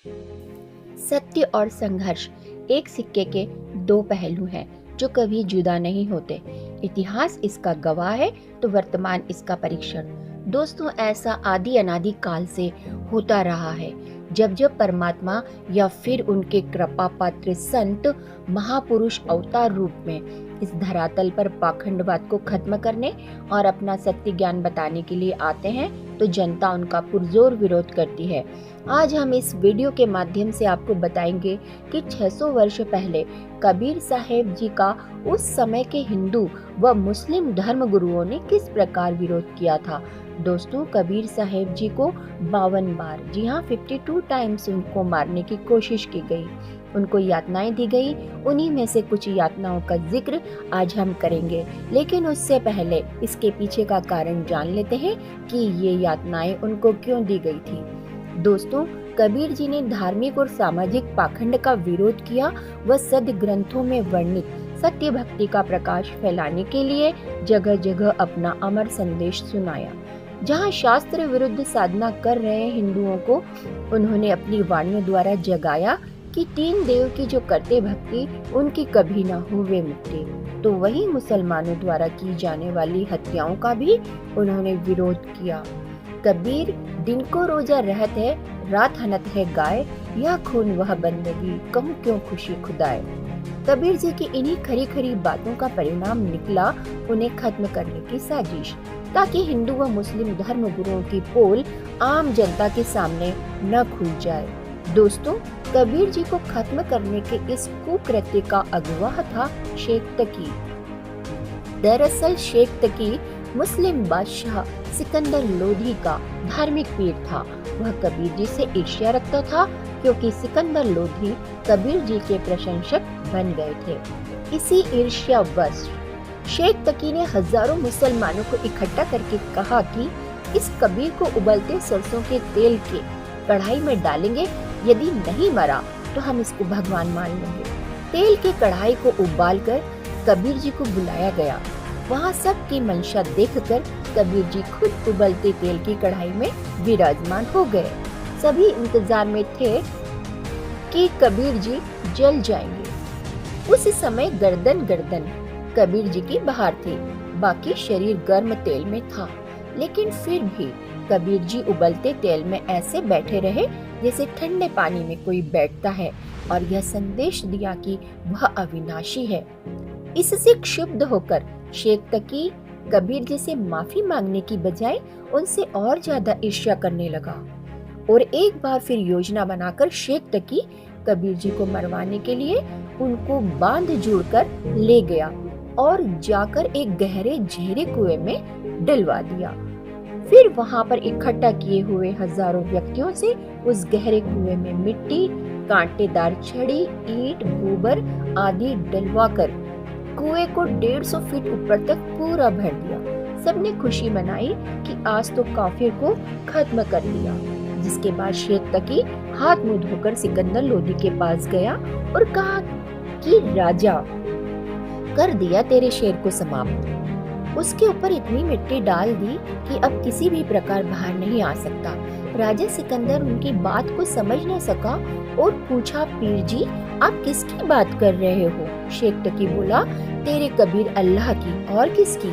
सत्य और संघर्ष एक सिक्के के दो पहलू हैं जो कभी जुदा नहीं होते। इतिहास इसका गवाह है तो वर्तमान इसका परीक्षण। दोस्तों, ऐसा आदि अनादि काल से होता रहा है। जब जब परमात्मा या फिर उनके कृपा पात्र संत महापुरुष अवतार रूप में इस धरातल पर पाखंडवाद को खत्म करने और अपना सत्य ज्ञान बताने के लिए आते हैं तो जनता उनका पुरजोर विरोध करती है। आज हम इस वीडियो के माध्यम से आपको बताएंगे कि 600 वर्ष पहले कबीर साहेब जी का उस समय के हिंदू व मुस्लिम धर्म गुरुओं ने किस प्रकार विरोध किया था। दोस्तों, कबीर साहेब जी को 52 बार, जी हाँ 52 टाइम्स उनको मारने की कोशिश की गई, उनको यातनाएं दी गई। उन्हीं में से कुछ यातनाओं का जिक्र आज हम करेंगे, लेकिन उससे पहले इसके पीछे का कारण जान लेते हैं कि ये यातनाएं उनको क्यों दी गई थी। दोस्तों, कबीर जी ने धार्मिक और सामाजिक पाखंड का विरोध किया व सद ग्रंथों में वर्णित सत्य भक्ति का प्रकाश फैलाने के लिए जगह जगह अपना अमर संदेश सुनाया। जहाँ शास्त्र विरुद्ध साधना कर रहे हिंदुओं को उन्होंने अपनी वाणियों द्वारा जगाया कि 3 देव की जो करते भक्ति उनकी कभी न हुए मुक्ति। तो वही मुसलमानों द्वारा की जाने वाली हत्याओं का भी उन्होंने विरोध किया। कबीर दिन को रोजा रहत है, रात हनत है गाय, यह खून वह बंदगी, कहूँ क्यों खुशी खुदाए। कबीर जी की इन्हीं खरी खरी बातों का परिणाम निकला उन्हें खत्म करने की साजिश, ताकि हिंदू व मुस्लिम धर्म गुरुओं की पोल आम जनता के सामने न खुल जाए। दोस्तों, कबीर जी को खत्म करने के इस कुकृत्य का अगुवा था शेख तकी। दरअसल शेख तकी मुस्लिम बादशाह सिकंदर लोधी का धार्मिक पीर था। वह कबीर जी से ईर्ष्या रखता था क्योंकि सिकंदर लोधी कबीर जी के प्रशंसक बन गए थे। इसी ईर्ष्यावश शेख तकी ने हजारों मुसलमानों को इकट्ठा करके कहा कि इस कबीर को उबलते सरसों के तेल के कढ़ाई में डालेंगे, यदि नहीं मरा तो हम इसको भगवान मान लेंगे। तेल की कढ़ाई को उबालकर कबीर जी को बुलाया गया। वहाँ सबकी मंशा देखकर कबीर जी खुद उबलते तेल की कढ़ाई में विराजमान हो गए। सभी इंतजार में थे कि कबीर जी जल जाएंगे। उस समय गर्दन कबीर जी की बाहर थी, बाकी शरीर गर्म तेल में था। लेकिन फिर भी कबीर जी उबलते तेल में ऐसे बैठे रहे जैसे ठंडे पानी में कोई बैठता है, और यह संदेश दिया कि वह अविनाशी है। इससे क्षुब्ध होकर शेख तकी कबीर जी से माफी मांगने की बजाय उनसे और ज्यादा ईर्ष्या करने लगा, और एक बार फिर योजना बनाकर शेख तकी कबीर जी को मरवाने के लिए उनको बांध जोड़कर ले गया और जाकर एक गहरे झेरे कुएं में डलवा दिया। फिर वहां पर इकट्ठा किए हुए हजारों व्यक्तियों से उस गहरे कुएं में मिट्टी, कांटेदार छड़ी, ईंट, गोबर आदि डलवाकर कुएं को 150 फीट ऊपर तक पूरा भर दिया। सबने खुशी मनाई कि आज तो काफिर को खत्म कर दिया। जिसके बाद शेख तकी हाथ मुंह धोकर सिकंदर लोधी के पास गया और कहा कि राजा, कर दिया तेरे शेर को समाप्त। उसके ऊपर इतनी मिट्टी डाल दी कि अब किसी भी प्रकार बाहर नहीं आ सकता। राजा सिकंदर उनकी बात को समझ न सका और पूछा, पीर जी आप किसकी बात कर रहे हो? शेख तकी बोला, तेरे कबीर अल्लाह की, और किसकी?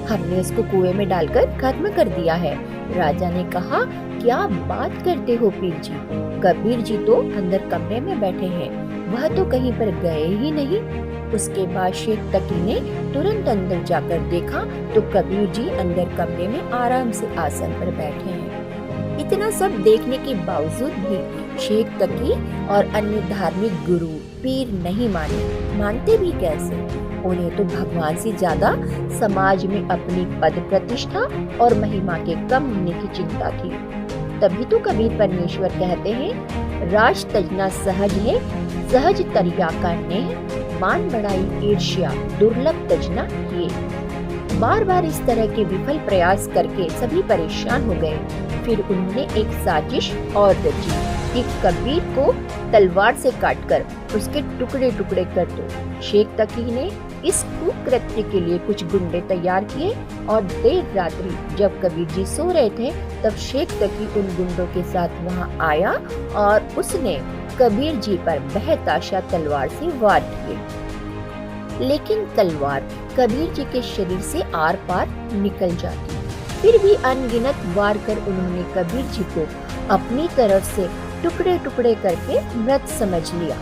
हमने उसको कुएं में डालकर खत्म कर दिया है। राजा ने कहा, क्या बात करते हो पीर जी? कबीर जी तो अंदर कमरे में बैठे हैं, वह तो कहीं पर गए ही नहीं। उसके बाद शेख तकी ने तुरंत अंदर जाकर देखा तो कबीर जी अंदर कमरे में आराम से आसन पर बैठे हैं। इतना सब देखने के बावजूद भी शेख तकी और अन्य धार्मिक गुरु पीर नहीं मानते भी कैसे? उन्हें तो भगवान से ज्यादा समाज में अपनी पद प्रतिष्ठा और महिमा के कम होने की चिंता थी। तभी तो कबीर परमेश्वर कहते हैं, राज तजना सहज है, सहज तरिया करने, मान बढ़ाई ईर्ष्या, दुर्लभ तजना किए। बार बार इस तरह के विफल प्रयास करके सभी परेशान हो गए। फिर उन्होंने एक साजिश और रची कि कबीर को तलवार से काटकर उसके टुकड़े टुकड़े कर दो। शेख तकी ने इस कुकृत्य के लिए कुछ गुंडे तैयार किए और देर रात्रि जब कबीर जी सो रहे थे तब शेख तकी उन गुंडों के साथ वहां आया और उसने कबीर जी पर बेतहाशा तलवार से वार किए, लेकिन तलवार कबीर जी के शरीर से आर पार निकल जाती। फिर भी अनगिनत वार कर उन्होंने कबीर जी को अपनी तरफ से टुकड़े टुकड़े करके मृत समझ लिया।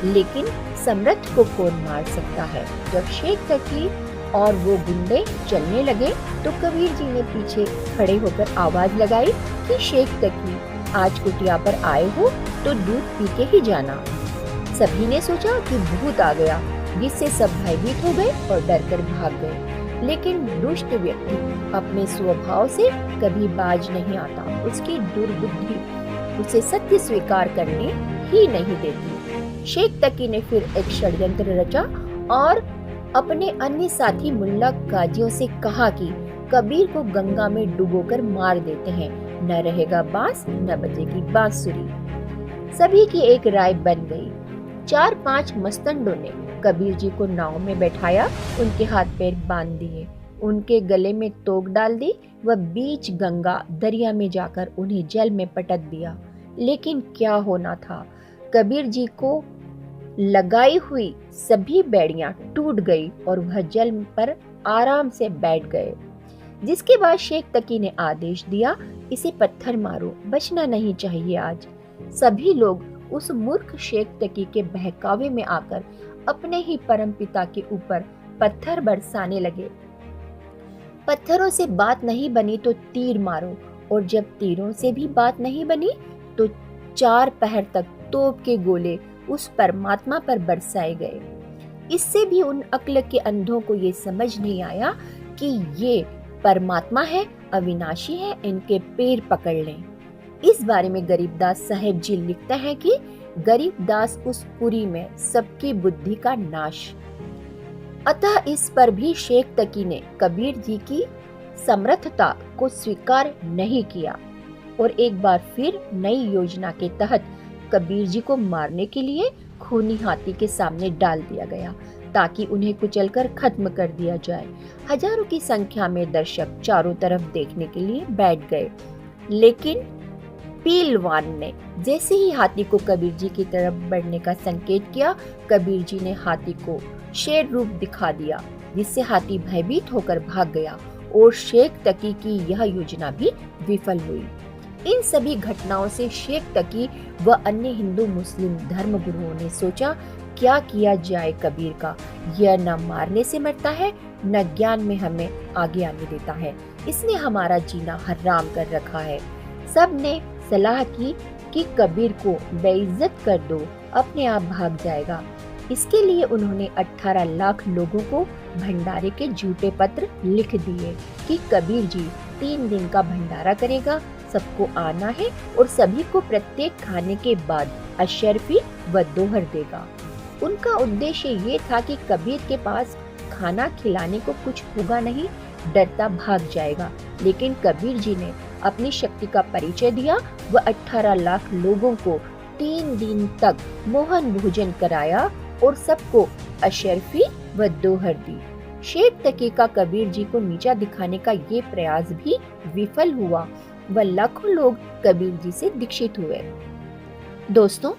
लेकिन समर्थ को कौन मार सकता है। जब शेख तकी और वो गुंडे चलने लगे तो कबीर जी ने पीछे खड़े होकर आवाज लगाई कि शेख तकी, आज कुटिया पर आए हो तो दूध पी के ही जाना। सभी ने सोचा कि भूत आ गया, जिससे सब भयभीत हो गए और डरकर भाग गए। लेकिन दुष्ट व्यक्ति अपने स्वभाव से कभी बाज नहीं आता। उसकी दुर्बुद्धि उसे सत्य स्वीकार करने ही नहीं देती। शेख तकी ने फिर एक षड्यंत्र रचा और अपने अन्य साथी मुल्ला काजियों से कहा कि कबीर को गंगा में डुबोकर मार देते हैं, न रहेगा बांस न बजेगी बांसुरी। सभी की एक राय बन गई। 4-5 मस्तंडों ने कबीर जी को नाव में बैठाया, उनके हाथ पैर बांध दिए, उनके गले में तोक डाल दी व बीच गंगा दरिया में जाकर उन्हें जल में पटक दिया। लेकिन क्या होना था, कबीर जी को लगाई हुई सभी बेड़ियां टूट गई और वह जल पर आराम से बैठ गए। जिसके बाद शेख तकी ने आदेश दिया, इसे पत्थर मारो, बचना नहीं चाहिए आज। सभी लोग उस मूर्ख शेख तकी के बहकावे में आकर अपने ही परमपिता के ऊपर पत्थर बरसाने लगे। पत्थरों से बात नहीं बनी तो तीर मारो, और जब तीरों से भी बात नहीं बनी तो 4 पहर तक तोप के गोले उस परमात्मा पर बरसाए गए। इससे भी उन अक्ल के अंधों को ये समझ नहीं आया कि ये परमात्मा है, अविनाशी है, इनके पैर पकड़ लें। इस बारे में गरीबदास साहेब जी लिखते हैं कि गरीबदास उस पुरी में सबकी बुद्धि का नाश। अतः इस पर भी शेख तकी ने कबीर जी की समर्थता को स्वीकार नहीं किया और एक बार फिर नई योजना के तहत कबीर जी को मारने के लिए खूनी हाथी के सामने डाल दिया गया ताकि उन्हें कुचलकर खत्म कर दिया जाए। हजारों की संख्या में दर्शक चारों तरफ देखने के लिए बैठ गए, लेकिन पीलवान ने जैसे ही हाथी को कबीर जी की तरफ बढ़ने का संकेत किया, कबीर जी ने हाथी को शेर रूप दिखा दिया, जिससे हाथी भयभीत होकर भाग गया और शेख तकी की यह योजना भी विफल हुई। इन सभी घटनाओं से शेख तकी व अन्य हिंदू मुस्लिम धर्म गुरुओं ने सोचा, क्या किया जाए कबीर का। यह न मारने से मरता है, न ज्ञान में हमें आगे आने देता है। इसने हमारा जीना हराम कर रखा है। सब ने सलाह की कि कबीर को बेइज्जत कर दो, अपने आप भाग जाएगा। इसके लिए उन्होंने 18 लाख लोगों को भंडारे के झूठे पत्र लिख दिए कि कबीर जी 3 दिन का भंडारा करेगा, सबको आना है और सभी को प्रत्येक खाने के बाद अशर्फी व दोहर देगा। उनका उद्देश्य ये था कि कबीर के पास खाना खिलाने को कुछ होगा नहीं, डरता भाग जाएगा। लेकिन कबीर जी ने अपनी शक्ति का परिचय दिया व 18 लाख लोगों को 3 दिन तक मोहन भोजन कराया और सबको अशर्फी व दोहर दी। शेख तकी का कबीर जी को नीचा दिखाने का ये प्रयास भी विफल हुआ व लाखों लोग कबीर जी से दीक्षित हुए। दोस्तों,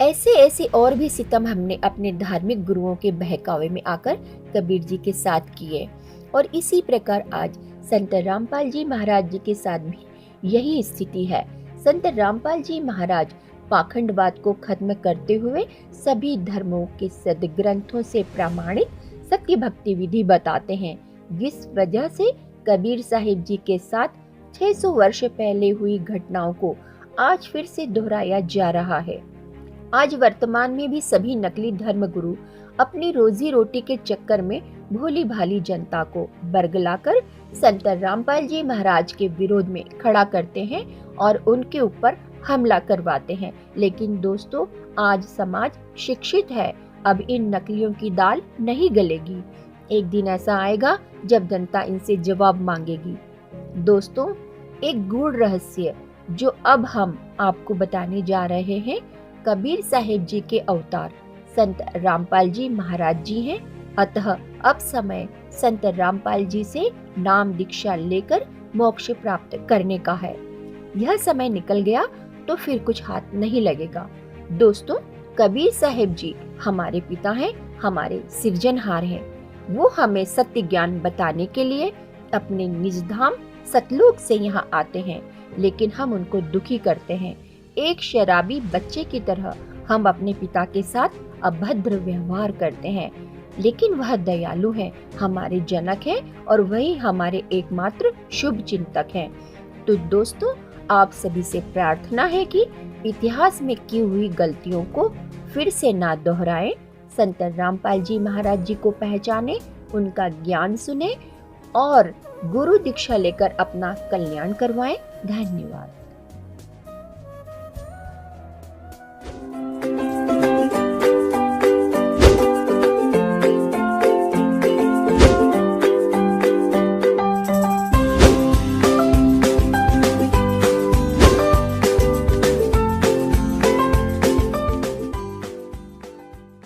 ऐसे ऐसे और भी सितम हमने अपने धार्मिक गुरुओं के बहकावे में आकर कबीर जी के साथ किए और इसी प्रकार आज संत रामपाल जी महाराज जी के साथ भी यही स्थिति है। संत रामपाल जी महाराज पाखंडवाद को खत्म करते हुए सभी धर्मों के सदग्रंथों से प्रमाणित सत्य भक्ति विधि बताते हैं, जिस वजह से कबीर साहिब जी के साथ 600 वर्ष पहले हुई घटनाओं को आज फिर से दोहराया जा रहा है। आज वर्तमान में भी सभी नकली धर्म गुरु अपनी रोजी रोटी के चक्कर में भोली भाली जनता को बरगलाकर संत रामपाल जी महाराज के विरोध में खड़ा करते हैं और उनके ऊपर हमला करवाते हैं। लेकिन दोस्तों, आज समाज शिक्षित है, अब इन नकलियों की दाल नहीं गलेगी। एक दिन ऐसा आएगा जब जनता इनसे जवाब मांगेगी। दोस्तों, एक गूढ़ रहस्य जो अब हम आपको बताने जा रहे हैं, कबीर साहिब जी के अवतार संत रामपाल जी महाराज जी हैं। अतः अब समय संत रामपाल जी से नाम दीक्षा लेकर मोक्ष प्राप्त करने का है। यह समय निकल गया तो फिर कुछ हाथ नहीं लगेगा। दोस्तों, कबीर साहिब जी हमारे पिता हैं, हमारे सृजनहार हैं। वो हमें सत्य ज्ञान बताने के लिए अपने निज धाम सतलोक से यहाँ आते हैं, लेकिन हम उनको दुखी करते हैं। एक शराबी बच्चे की तरह हम अपने पिता के साथ अभद्र व्यवहार करते हैं, लेकिन वह दयालु है, हमारे जनक हैं और वही हमारे एकमात्र शुभ चिंतक हैं। तो दोस्तों, आप सभी से प्रार्थना है कि इतिहास में की हुई गलतियों को फिर से ना दोहराएं, संत रामपाल जी महाराज जी को पहचाने, उनका ज्ञान सुने और गुरु दीक्षा लेकर अपना कल्याण करवाएं। धन्यवाद।